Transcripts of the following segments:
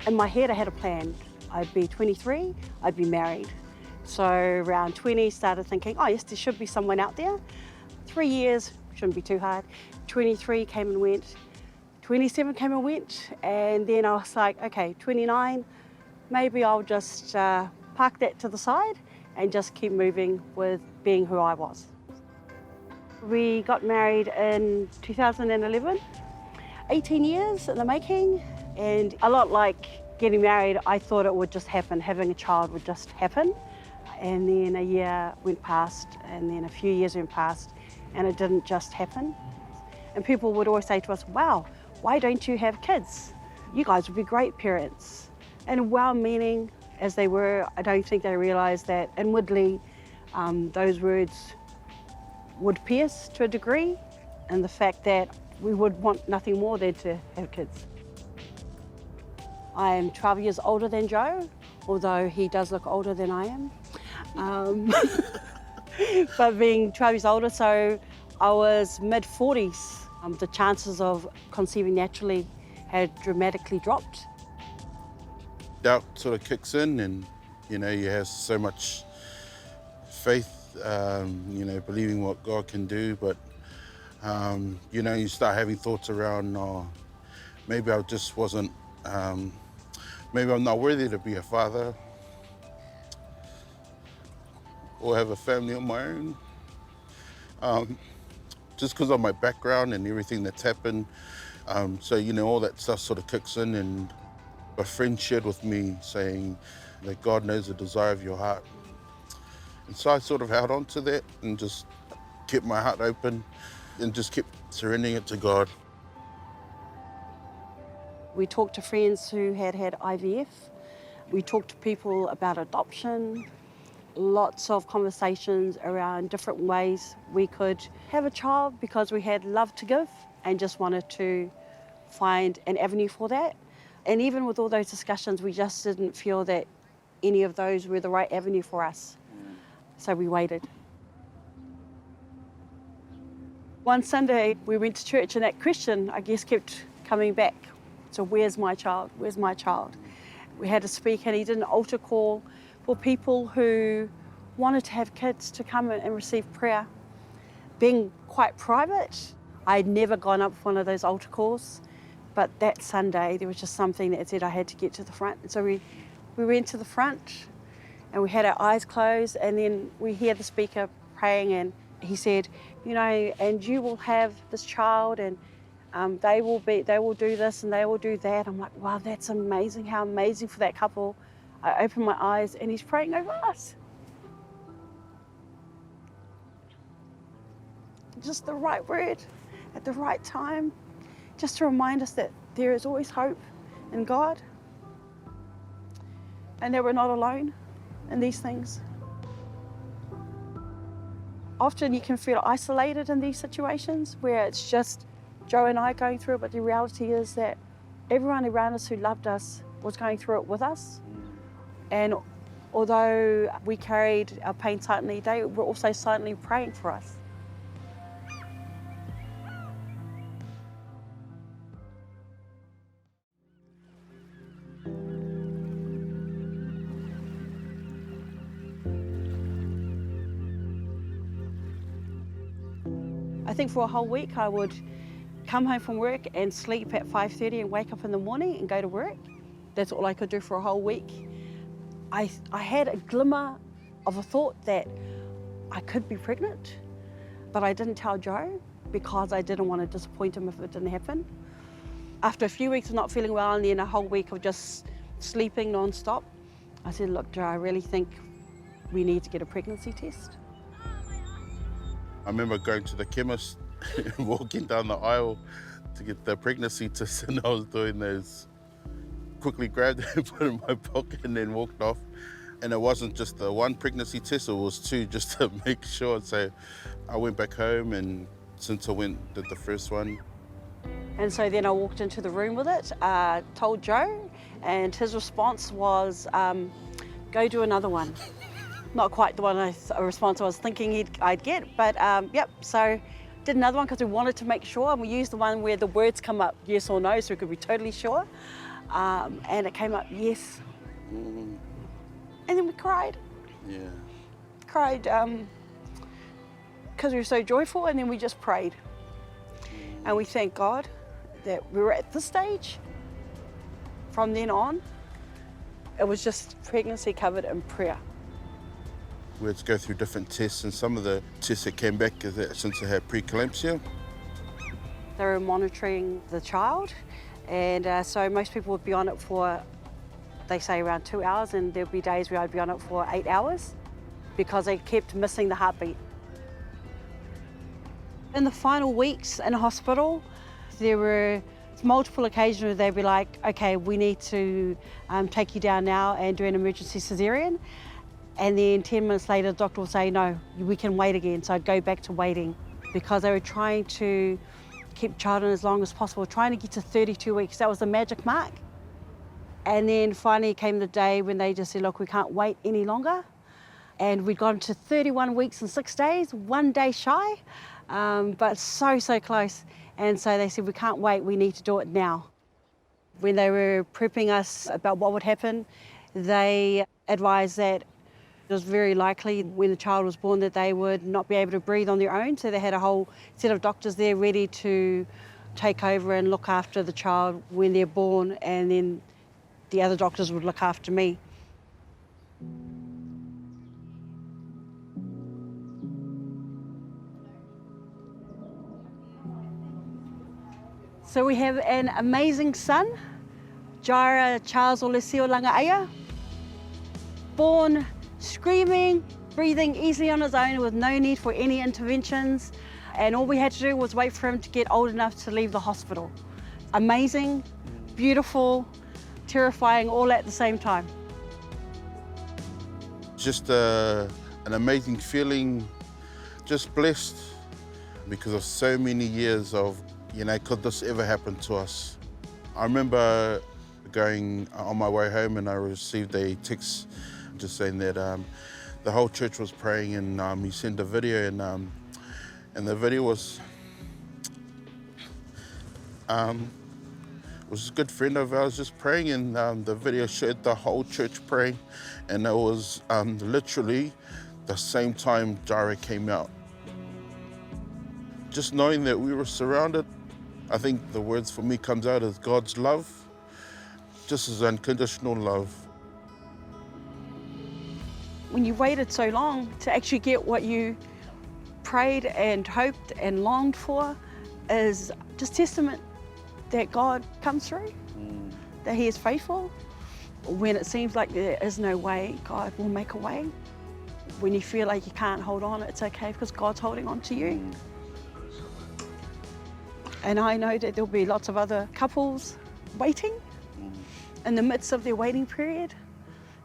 In my head, I had a plan. I'd be 23, I'd be married. So around 20, started thinking, oh yes, there should be someone out there. 3 years, shouldn't be too hard. 23 came and went. 27 came and went. And then I was like, okay, 29, maybe I'll just park that to the side and just keep moving with being who I was. We got married in 2011, 18 years in the making, and a lot like getting married, I thought it would just happen, having a child would just happen. And then a year went past, and then a few years went past, and it didn't just happen. And people would always say to us, wow, why don't you have kids? You guys would be great parents. And well-meaning as they were, I don't think they realised that inwardly those words would pierce to a degree, and the fact that we would want nothing more than to have kids. I am 12 years older than Joe, although he does look older than I am. But being 12 years older, so I was mid-40s. The chances of conceiving naturally had dramatically dropped. Doubt sort of kicks in, and you have so much faith, believing what God can do, but you start having thoughts around, oh, maybe I just wasn't, maybe I'm not worthy to be a father or have a family of my own, just because of my background and everything that's happened. So all that stuff sort of kicks in, and a friend shared with me saying that God knows the desire of your heart. And so I sort of held on to that and just kept my heart open and just kept surrendering it to God. We talked to friends who had had IVF. We talked to people about adoption. Lots of conversations around different ways we could have a child, because we had love to give and just wanted to find an avenue for that. And even with all those discussions, we just didn't feel that any of those were the right avenue for us. So we waited. One Sunday, we went to church, and that question, I guess, kept coming back. So where's my child? Where's my child? We had to speak, and he did an altar call for people who wanted to have kids to come and receive prayer. Being quite private, I'd never gone up for one of those altar calls, but that Sunday there was just something that said I had to get to the front. And so we went to the front, and we had our eyes closed, and then we hear the speaker praying, and he said, and you will have this child, and they will do this and they will do that. I'm like, wow, that's amazing. How amazing for that couple. I open my eyes, and he's praying over us. Just the right word at the right time, just to remind us that there is always hope in God, and that we're not alone in these things. Often you can feel isolated in these situations where it's just Joe and I going through it, but the reality is that everyone around us who loved us was going through it with us. And although we carried our pain silently, they were also silently praying for us. I think for a whole week I would come home from work and sleep at 5:30 and wake up in the morning and go to work. That's all I could do for a whole week. I had a glimmer of a thought that I could be pregnant, but I didn't tell Joe because I didn't want to disappoint him if it didn't happen. After a few weeks of not feeling well, and then a whole week of just sleeping non-stop, I said, look, Joe, I really think we need to get a pregnancy test. I remember going to the chemist and walking down the aisle to get the pregnancy test, and I was doing those. Quickly grabbed it and put it in my pocket and then walked off. And it wasn't just the one pregnancy test, it was two, just to make sure. So I went back home, and since I did the first one. And so then I walked into the room with it, told Joe, and his response was, go do another one. Not quite the a response I was thinking I'd get, but yep, so did another one because we wanted to make sure, and we used the one where the words come up, yes or no, so we could be totally sure. And it came up, yes. Mm. And then we cried. Yeah. Cried because we were so joyful, and then we just prayed. And we thank God that we were at this stage. From then on, it was just pregnancy covered in prayer. We had to go through different tests, and some of the tests that came back is that since I had preeclampsia. They were monitoring the child, and so most people would be on it for, they say, around 2 hours, and there'd be days where I'd be on it for 8 hours because they kept missing the heartbeat. In the final weeks in hospital, there were multiple occasions where they'd be like, okay, we need to take you down now and do an emergency cesarean. And then 10 minutes later, the doctor will say, no, we can wait again. So I'd go back to waiting because they were trying to keep the child in as long as possible, trying to get to 32 weeks. That was the magic mark. And then finally came the day when they just said, look, we can't wait any longer. And we'd gone to 31 weeks and 6 days, 1 day shy, but so close. And so they said, we can't wait, we need to do it now. When they were prepping us about what would happen, they advised that it was very likely when the child was born that they would not be able to breathe on their own. So they had a whole set of doctors there ready to take over and look after the child when they're born, and then the other doctors would look after me. So we have an amazing son, Jaira Charles Olesio Langaaya, born screaming, breathing easily on his own with no need for any interventions. And all we had to do was wait for him to get old enough to leave the hospital. Amazing, beautiful, terrifying, all at the same time. Just an amazing feeling, just blessed because of so many years of, could this ever happen to us? I remember going on my way home and I received a text just saying that the whole church was praying, and he sent a video, and the video was a good friend of ours just praying, and the video showed the whole church praying, and it was literally the same time Jaira came out. Just knowing that we were surrounded, I think the words for me comes out as God's love, just as unconditional love. When you waited so long to actually get what you prayed and hoped and longed for is just testament that God comes through, that He is faithful. When it seems like there is no way, God will make a way. When you feel like you can't hold on, it's okay because God's holding on to you. And I know that there'll be lots of other couples waiting in the midst of their waiting period.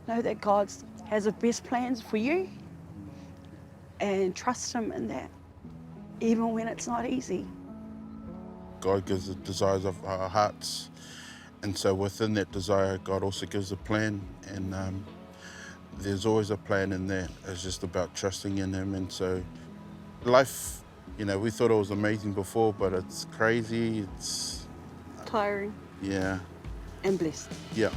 Know that God has the best plans for you, and trust Him in that, even when it's not easy. God gives the desires of our hearts, and so within that desire, God also gives a plan, and there's always a plan in that. It's just about trusting in Him. And so life, we thought it was amazing before, but it's crazy, it's Tiring. Yeah. And blessed. Yeah.